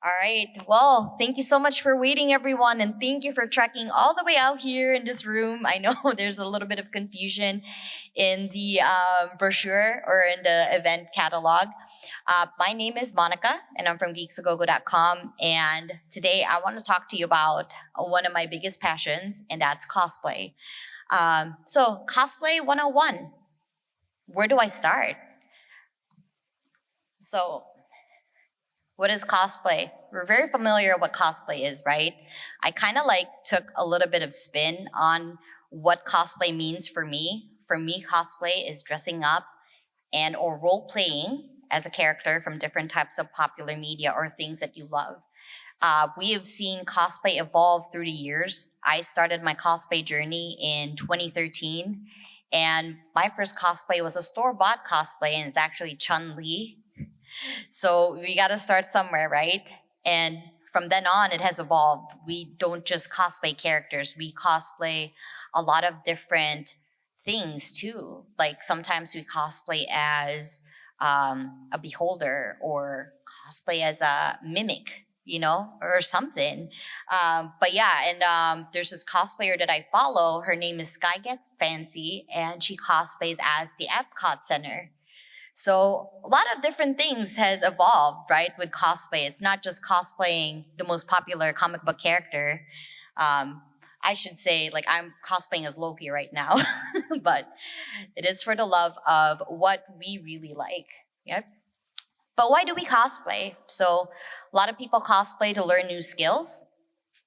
All right. Well, thank you so much for waiting, everyone, and thank you for trekking all the way out here in this room. I know there's a little bit of confusion in the brochure or in the event catalog. My name is Monica, and I'm from geeksagogo.com. And today I want to talk to you about one of my biggest passions, and that's cosplay. So, Cosplay 101. Where do I start? So, what is cosplay? We're very familiar with what cosplay is, right? I kind of took a little bit of spin on what cosplay means for me. For me, cosplay is dressing up and or role playing as a character from different types of popular media or things that you love. We have seen cosplay evolve through the years. I started my cosplay journey in 2013, and my first cosplay was a store-bought cosplay, and it's actually Chun-Li. So we got to start somewhere, right? And from then on, it has evolved. We don't just cosplay characters, we cosplay a lot of different things too. Like sometimes we cosplay as a beholder or cosplay as a mimic, or something. But yeah, and there's this cosplayer that I follow. Her name is Sky Gets Fancy, and she cosplays as the Epcot Center. So a lot of different things has evolved, right, with cosplay. It's not just cosplaying the most popular comic book character. I should say, I'm cosplaying as Loki right now, but it is for the love of what we really like. Yep. But why do we cosplay? So a lot of people cosplay to learn new skills,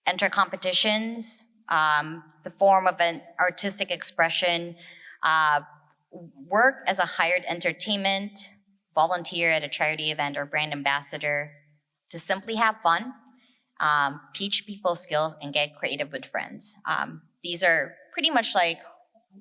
enter competitions, the form of an artistic expression, work as a hired entertainment, volunteer at a charity event or brand ambassador, to simply have fun, teach people skills, and get creative with friends. These are pretty much like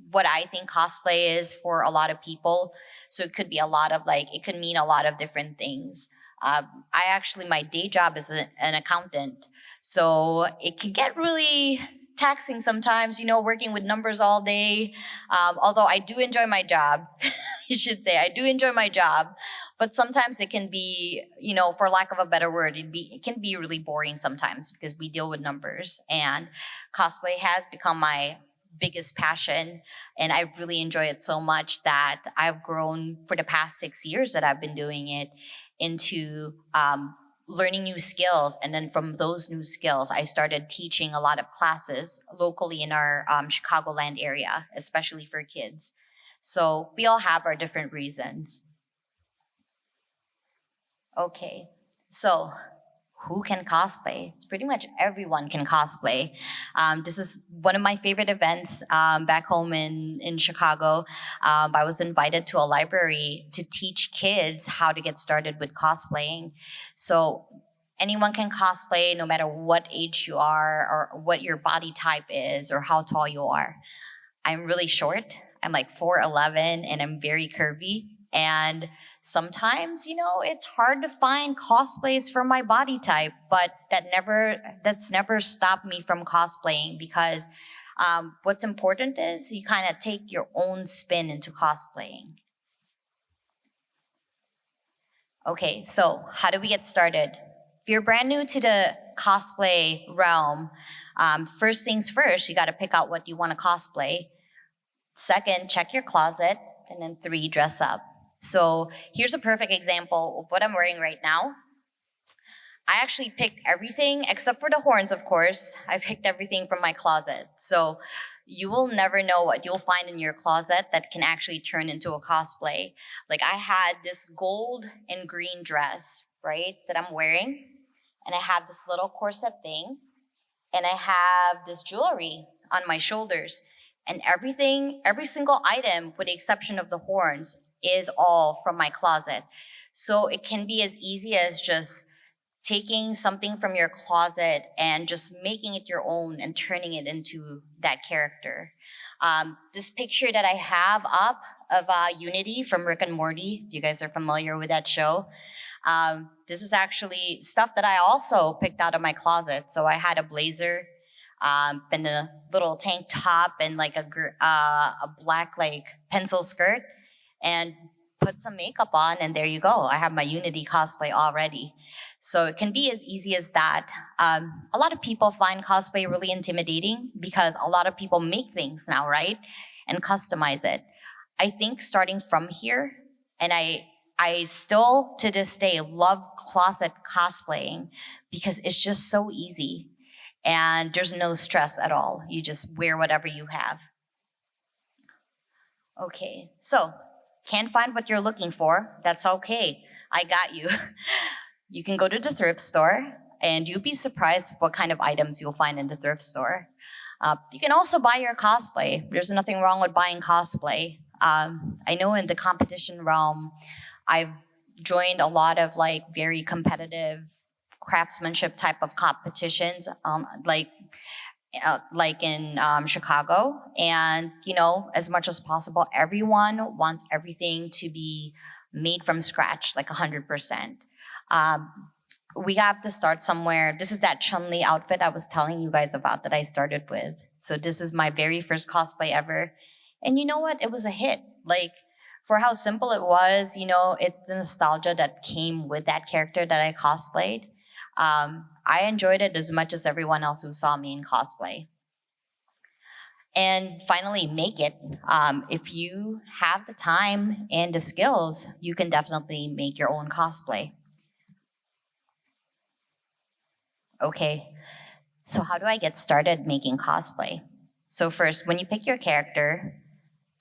what I think cosplay is for a lot of people. So it could be it could mean a lot of different things. My day job is an accountant. So it can get really taxing sometimes, working with numbers all day. Although I do enjoy my job, you should say I do enjoy my job, but sometimes it can be, for lack of a better word, it can be really boring sometimes because we deal with numbers. And cosplay has become my biggest passion, and I really enjoy it so much that I've grown for the past 6 years that I've been doing it into learning new skills. And then from those new skills, I started teaching a lot of classes locally in our Chicagoland area, especially for kids. So we all have our different reasons. Okay, so who can cosplay? It's pretty much everyone can cosplay. This is one of my favorite events back home in Chicago. I was invited to a library to teach kids how to get started with cosplaying. So anyone can cosplay no matter what age you are or what your body type is or how tall you are. I'm really short. I'm like 4'11", and I'm very curvy. And sometimes, it's hard to find cosplays for my body type, but that's never stopped me from cosplaying because what's important is you kind of take your own spin into cosplaying. Okay, so how do we get started? If you're brand new to the cosplay realm, first things first, you got to pick out what you want to cosplay. Second, check your closet. And then 3, dress up. So here's a perfect example of what I'm wearing right now. I actually picked everything except for the horns, of course. I picked everything from my closet. So you will never know what you'll find in your closet that can actually turn into a cosplay. Like I had this gold and green dress, right, that I'm wearing. And I have this little corset thing. And I have this jewelry on my shoulders. And every single item, with the exception of the horns, is all from my closet. So it can be as easy as just taking something from your closet and just making it your own and turning it into that character. This picture that I have up of Unity from Rick and Morty, if you guys are familiar with that show, this is actually stuff that I also picked out of my closet. So I had a blazer, and a little tank top and a black pencil skirt, and put some makeup on, and there you go. I have my Unity cosplay already. So it can be as easy as that. A lot of people find cosplay really intimidating because a lot of people make things now, right? And customize it. I think starting from here, and I still to this day love closet cosplaying because it's just so easy and there's no stress at all. You just wear whatever you have. Okay, so can't find what you're looking for? That's okay. I got you. You can go to the thrift store and you'll be surprised what kind of items you'll find in the thrift store. You can also buy your cosplay. There's nothing wrong with buying cosplay. I know in the competition realm, I've joined a lot of like very competitive craftsmanship type of competitions, like in Chicago. And, as much as possible, everyone wants everything to be made from scratch, like 100%. We have to start somewhere. This is that Chun-Li outfit I was telling you guys about that I started with. So this is my very first cosplay ever. And you know what? It was a hit. Like, for how simple it was, it's the nostalgia that came with that character that I cosplayed. I enjoyed it as much as everyone else who saw me in cosplay. And finally, make it. If you have the time and the skills, you can definitely make your own cosplay. Okay, so how do I get started making cosplay? So first, when you pick your character,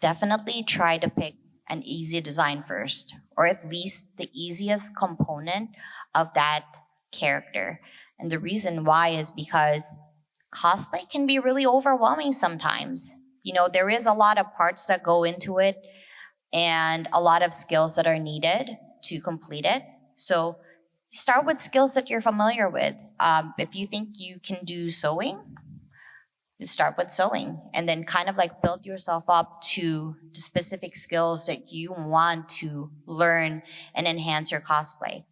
definitely try to pick an easy design first, or at least the easiest component of that character. And the reason why is because cosplay can be really overwhelming sometimes. There is a lot of parts that go into it and a lot of skills that are needed to complete it. So start with skills that you're familiar with. If you think you can do sewing, you start with sewing and then kind of like build yourself up to the specific skills that you want to learn and enhance your cosplay.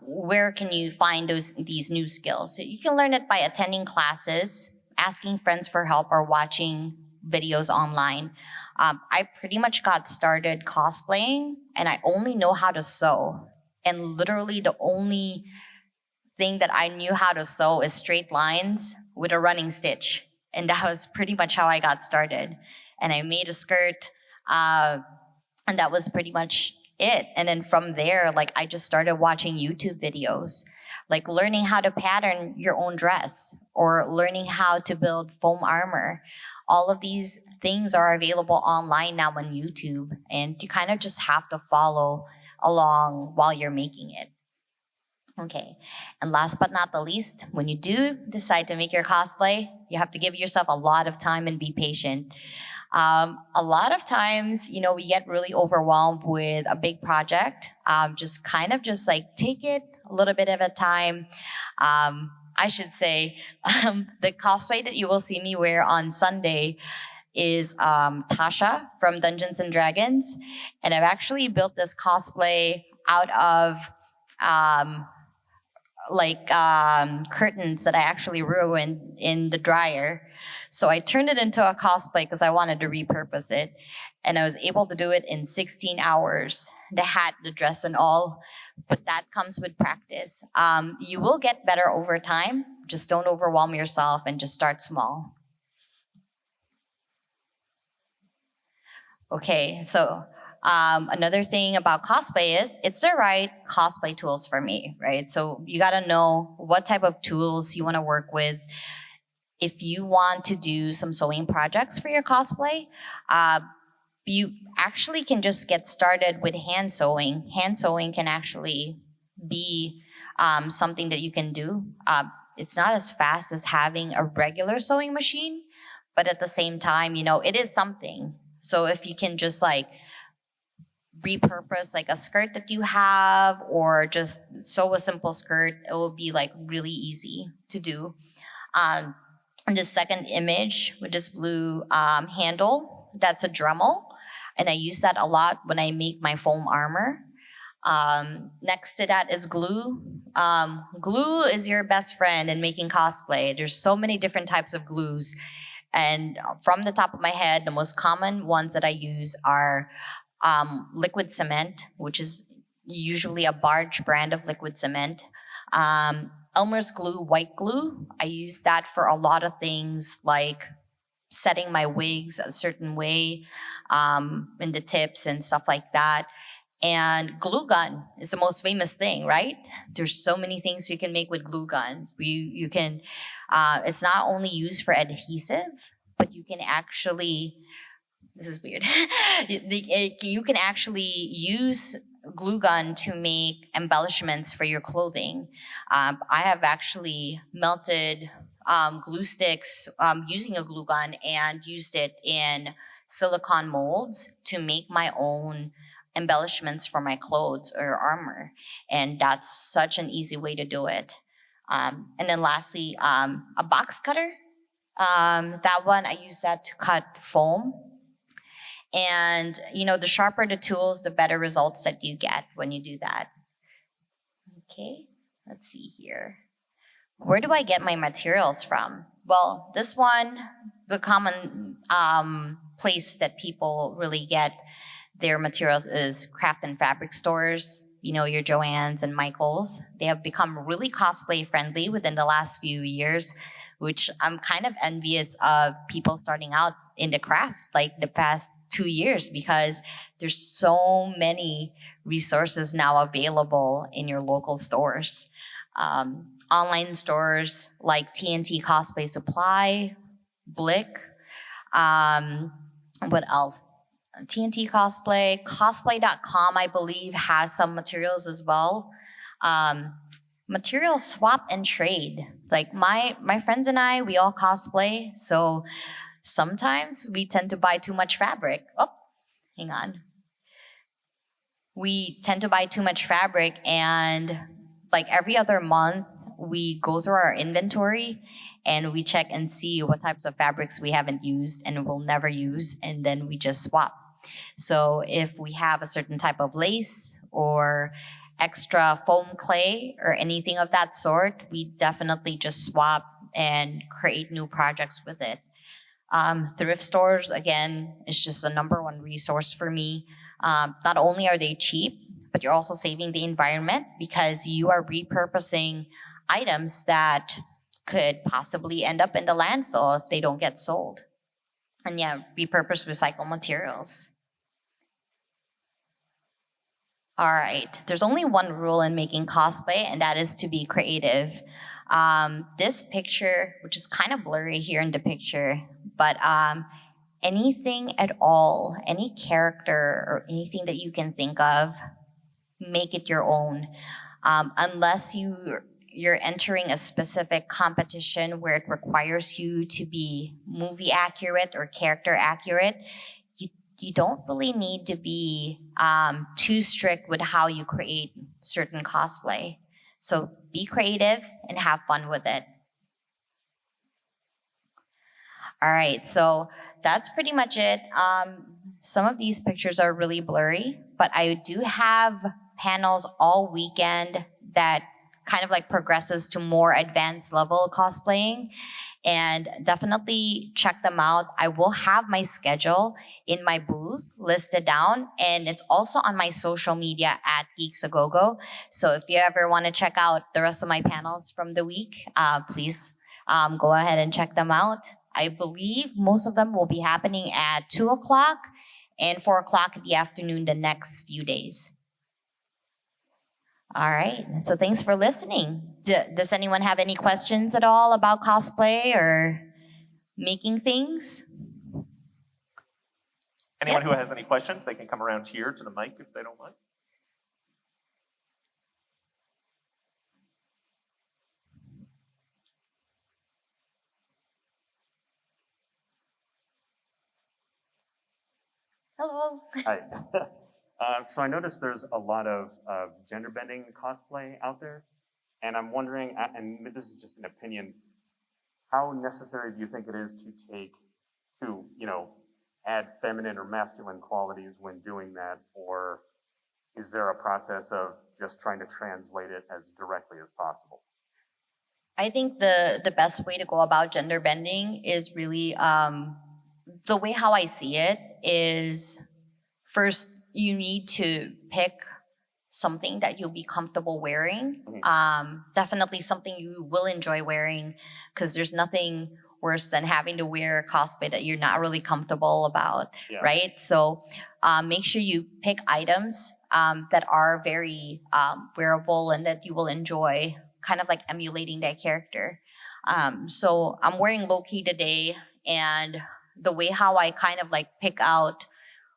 Where can you find these new skills? So you can learn it by attending classes, asking friends for help, or watching videos online. I pretty much got started cosplaying and I only know how to sew. And literally the only thing that I knew how to sew is straight lines with a running stitch. And that was pretty much how I got started. And I made a skirt, and that was pretty much it. And then from there, like I just started watching YouTube videos, like learning how to pattern your own dress or learning how to build foam armor. All of these things are available online now on YouTube, and you kind of just have to follow along while you're making it. Okay, and last but not the least, when you do decide to make your cosplay, you have to give yourself a lot of time and be patient. A lot of times, we get really overwhelmed with a big project. Just like take it a little bit at a time. I should say, the cosplay that you will see me wear on Sunday is Tasha from Dungeons and Dragons. And I've actually built this cosplay out of curtains that I actually ruined in the dryer. So I turned it into a cosplay because I wanted to repurpose it. And I was able to do it in 16 hours. The hat, the dress, and all. But that comes with practice. You will get better over time. Just don't overwhelm yourself and just start small. Okay, so another thing about cosplay is it's the right cosplay tools for me, right? So you gotta know what type of tools you wanna work with. If you want to do some sewing projects for your cosplay, you actually can just get started with hand sewing. Hand sewing can actually be something that you can do. It's not as fast as having a regular sewing machine, but at the same time, it is something. So if you can just like repurpose like a skirt that you have or just sew a simple skirt, it will be like really easy to do. And the second image with this blue handle, that's a Dremel. And I use that a lot when I make my foam armor. Next to that is glue. Glue is your best friend in making cosplay. There's so many different types of glues. And from the top of my head, the most common ones that I use are liquid cement, which is usually a large brand of liquid cement. Elmer's glue, white glue. I use that for a lot of things like setting my wigs a certain way in the tips and stuff like that. And glue gun is the most famous thing, right? There's so many things you can make with glue guns. You can, it's not only used for adhesive, but you can actually, this is weird. You can actually use glue gun to make embellishments for your clothing. I have actually melted glue sticks using a glue gun and used it in silicone molds to make my own embellishments for my clothes or armor. And that's such an easy way to do it. And then lastly, a box cutter. That one, I use that to cut foam. And, the sharper the tools, the better results that you get when you do that. Okay, let's see here. Where do I get my materials from? Well, this one, the common place that people really get their materials is craft and fabric stores. Your Joann's and Michael's. They have become really cosplay friendly within the last few years, which I'm kind of envious of people starting out in the craft like the past 2 years, because there's so many resources now available in your local stores. Online stores like TNT Cosplay Supply, Blick, what else? TNT Cosplay, cosplay.com, I believe, has some materials as well. Material swap and trade. Like my friends and I, we all cosplay, so sometimes we tend to buy too much fabric. Oh, hang on. We tend to buy too much fabric, and like every other month, we go through our inventory and we check and see what types of fabrics we haven't used and will never use, and then we just swap. So if we have a certain type of lace or extra foam clay or anything of that sort, we definitely just swap and create new projects with it. Thrift stores, again, is just the number one resource for me. Not only are they cheap, but you're also saving the environment because you are repurposing items that could possibly end up in the landfill if they don't get sold. And yeah, repurpose recycled materials. All right, there's only one rule in making cosplay, and that is to be creative. This picture, which is kind of blurry here in the picture, but anything at all, any character or anything that you can think of, make it your own. Unless you're entering a specific competition where it requires you to be movie accurate or character accurate, you don't really need to be too strict with how you create certain cosplay. So be creative and have fun with it. All right, so that's pretty much it. Some of these pictures are really blurry, but I do have panels all weekend that kind of like progresses to more advanced level cosplaying, and definitely check them out. I will have my schedule in my booth listed down, and it's also on my social media at Geeks A Go Go. So if you ever want to check out the rest of my panels from the week, please go ahead and check them out. I believe most of them will be happening at 2 o'clock and 4 o'clock in the afternoon the next few days. All right, so thanks for listening. Does anyone have any questions at all about cosplay or making things? Anyone who has any questions, they can come around here to the mic if they don't mind. Hello. Hi. So I noticed there's a lot of gender bending cosplay out there, and I'm wondering, and this is just an opinion, how necessary do you think it is to add feminine or masculine qualities when doing that, or is there a process of just trying to translate it as directly as possible? I think the best way to go about gender bending is really the way how I see it is first you need to pick something that you'll be comfortable wearing. Definitely something you will enjoy wearing, because there's nothing worse than having to wear a cosplay that you're not really comfortable about, right? So make sure you pick items that are very wearable and that you will enjoy, kind of like emulating that character. So I'm wearing Loki today, and the way how I kind of like pick out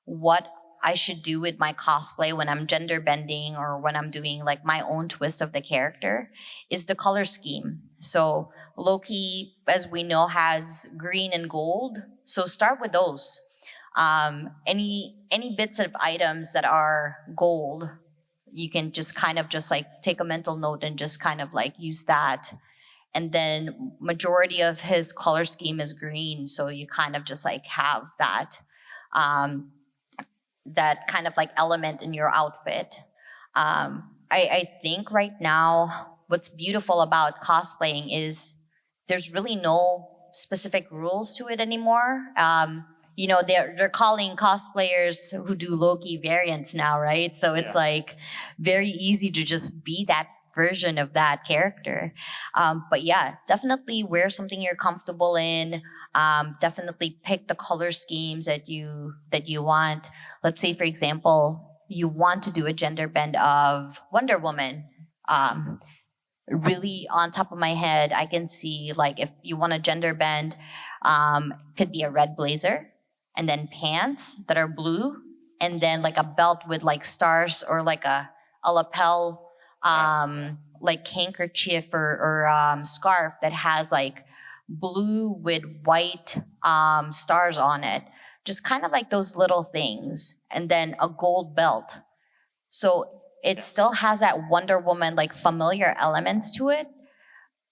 what I should do with my cosplay when I'm gender bending or when I'm doing like my own twist of the character is the color scheme. So Loki, as we know, has green and gold. So start with those. Any bits of items that are gold, you can just kind of just like take a mental note and just kind of like use that. And then majority of his color scheme is green, so you kind of just like have that. That kind of like element in your outfit. I think right now, what's beautiful about cosplaying is there's really no specific rules to it anymore. They're calling cosplayers who do Loki variants now, right? So it's like very easy to just be that version of that character. But yeah, definitely wear something you're comfortable in. Definitely pick the color schemes that you want. Let's say, for example, you want to do a gender bend of Wonder Woman. Really, on top of my head, I can see like if you want a gender bend, could be a red blazer, and then pants that are blue, and then like a belt with like stars, or like a lapel, like handkerchief or scarf that has like blue with white stars on it. Just kind of like those little things, and then a gold belt. So it still has that Wonder Woman like familiar elements to it,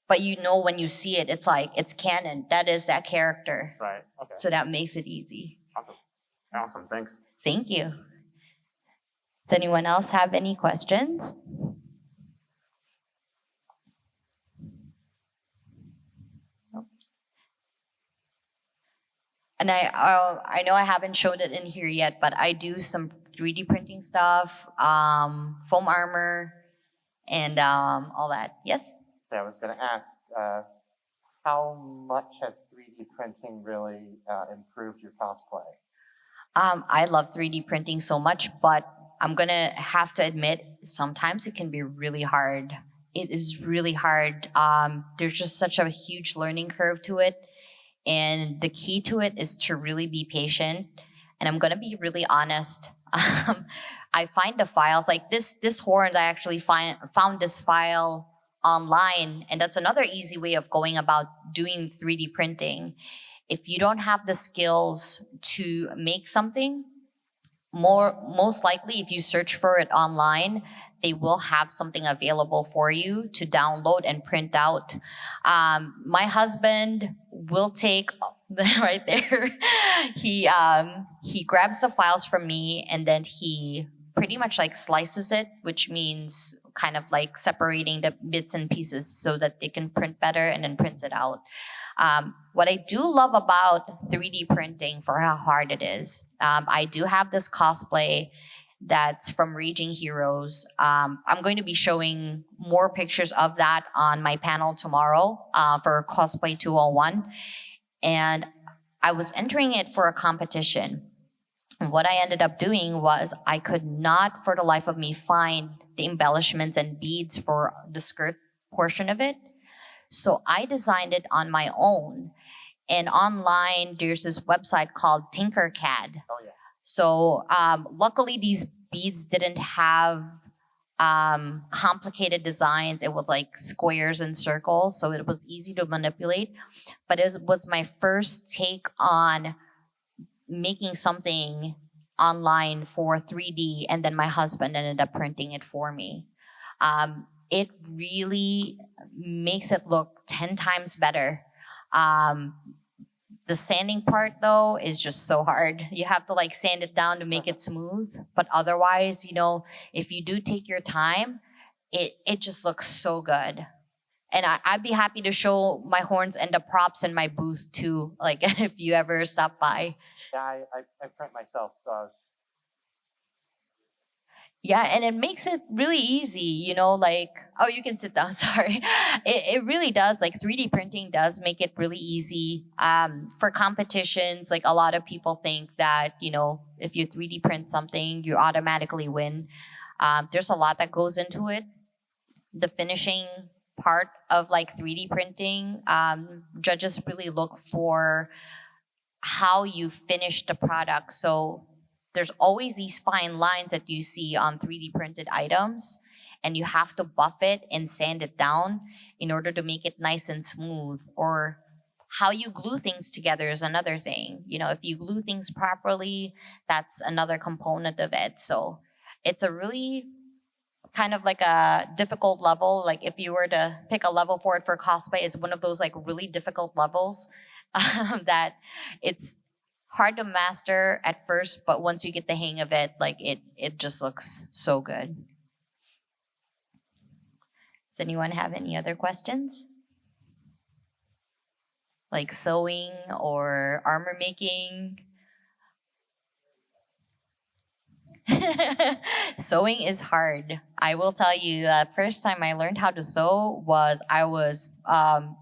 but when you see it, it's like it's canon. That is that character. Right. Okay. So that makes it easy. Awesome. Thanks. Thank you. Does anyone else have any questions? And I know I haven't showed it in here yet, but I do some 3D printing stuff, foam armor, and all that. Yes? I was going to ask, how much has 3D printing really improved your cosplay? I love 3D printing so much, but I'm going to have to admit, sometimes it can be really hard. It is really hard. There's just such a huge learning curve to it. And the key to it is to really be patient. And I'm going to be really honest. I find the files like this horns. I actually found this file online, and that's another easy way of going about doing 3D printing. If you don't have the skills to make something, most likely if you search for it online, they will have something available for you to download and print out. My husband will take right there. He grabs the files from me, and then he pretty much like slices it, which means kind of like separating the bits and pieces so that they can print better, and then prints it out. What I do love about 3D printing, for how hard it is, I do have this cosplay that's from Raging Heroes. I'm going to be showing more pictures of that on my panel tomorrow for Cosplay 201. And I was entering it for a competition. And what I ended up doing was I could not for the life of me find the embellishments and beads for the skirt portion of it. So I designed it on my own. And online, there's this website called Tinkercad. Oh, yeah. So luckily, these beads didn't have complicated designs. It was like squares and circles, so it was easy to manipulate. But it was my first take on making something online for 3D, and then my husband ended up printing it for me. It really makes it look 10 times better. The sanding part, though, is just so hard. You have to like sand it down to make it smooth. But otherwise, if you do take your time, it just looks so good. And I'd be happy to show my horns and the props in my booth too, like if you ever stop by. Yeah, I print myself, so Yeah, and it makes it really easy, like, oh, you can sit down, sorry. It really does, like 3D printing does make it really easy. For competitions, like a lot of people think that, if you 3D print something, you automatically win. There's a lot that goes into it. The finishing part of like 3D printing, judges really look for how you finish the product. So there's always these fine lines that you see on 3D printed items, and you have to buff it and sand it down in order to make it nice and smooth. Or how you glue things together is another thing. If you glue things properly, that's another component of it. So it's a really kind of like a difficult level. Like if you were to pick a level for it for cosplay, is one of those like really difficult levels that it's hard to master at first, but once you get the hang of it, like it just looks so good. Does anyone have any other questions? Like sewing or armor making? Sewing is hard. I will tell you, the first time I learned how to sew was I was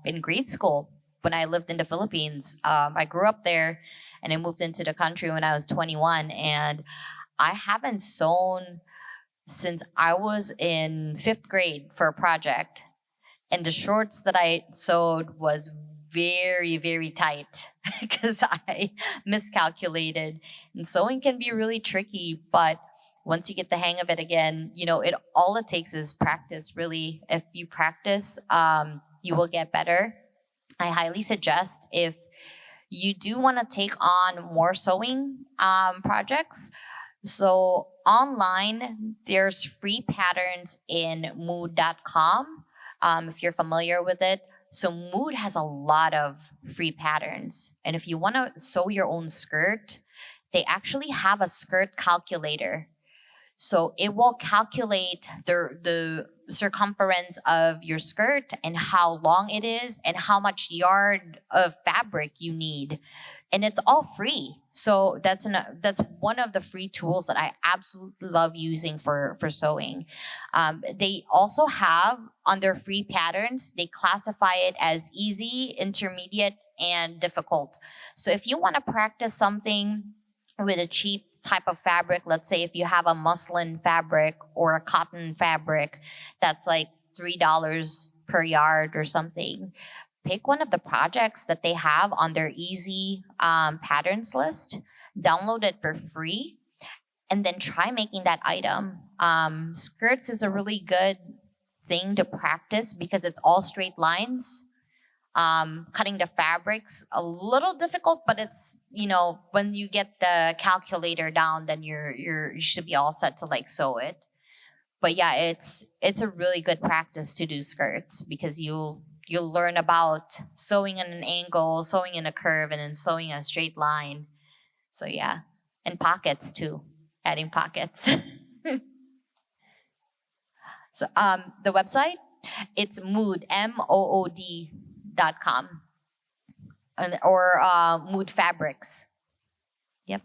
in grade school when I lived in the Philippines. I grew up there and I moved into the country when I was 21. And I haven't sewn since I was in 5th grade for a project. And the shorts that I sewed was very, very tight because I miscalculated. And sewing can be really tricky, but once you get the hang of it again, it takes is practice. Really, if you practice, you will get better. I highly suggest, if you do want to take on more sewing projects, so online, there's free patterns in mood.com, if you're familiar with it. So Mood has a lot of free patterns. And if you want to sew your own skirt, they actually have a skirt calculator. So it will calculate the circumference of your skirt and how long it is and how much yard of fabric you need. And it's all free. So that's one of the free tools that I absolutely love using for sewing. They also have, on their free patterns, they classify it as easy, intermediate, and difficult. So if you want to practice something with a cheap type of fabric, let's say if you have a muslin fabric or a cotton fabric that's like $3 per yard or something, pick one of the projects that they have on their easy patterns list, download it for free, and then try making that item. Skirts is a really good thing to practice because it's all straight lines. Cutting the fabrics a little difficult, but it's, when you get the calculator down, then you should be all set to like sew it. But yeah, it's a really good practice to do skirts because you'll learn about sewing in an angle, sewing in a curve, and then sewing a straight line. So yeah, and pockets too, adding pockets. So the website, it's Mood, MOOD.com, or Mood Fabrics. Yep.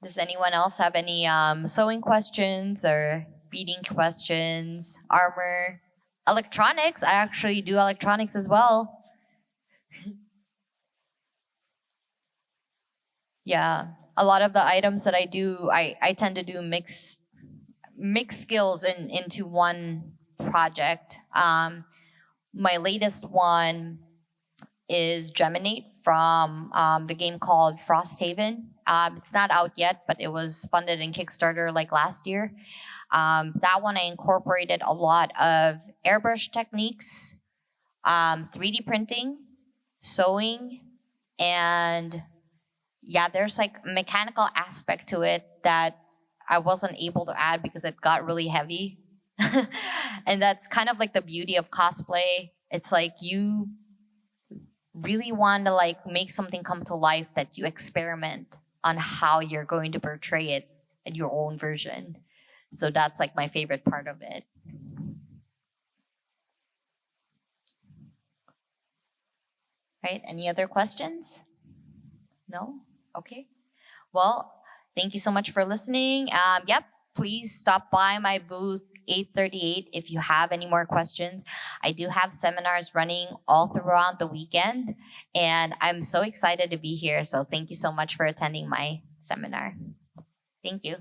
Does anyone else have any sewing questions or beading questions? Armor, electronics. I actually do electronics as well. Yeah, a lot of the items that I do, I tend to do mixed skills into one project. My latest one is Geminate from the game called Frosthaven. It's not out yet, but it was funded in Kickstarter like last year. That one I incorporated a lot of airbrush techniques, 3D printing, sewing, and yeah, there's like mechanical aspect to it that I wasn't able to add because it got really heavy. And that's kind of like the beauty of cosplay. It's like you really want to like make something come to life, that you experiment on how you're going to portray it in your own version. So that's like my favorite part of it. Right? Any other questions? No? Okay. Well, Thank you so much for listening. Yep, please stop by my booth 838 if you have any more questions. I do have seminars running all throughout the weekend, and I'm so excited to be here. So thank you so much for attending my seminar. Thank you.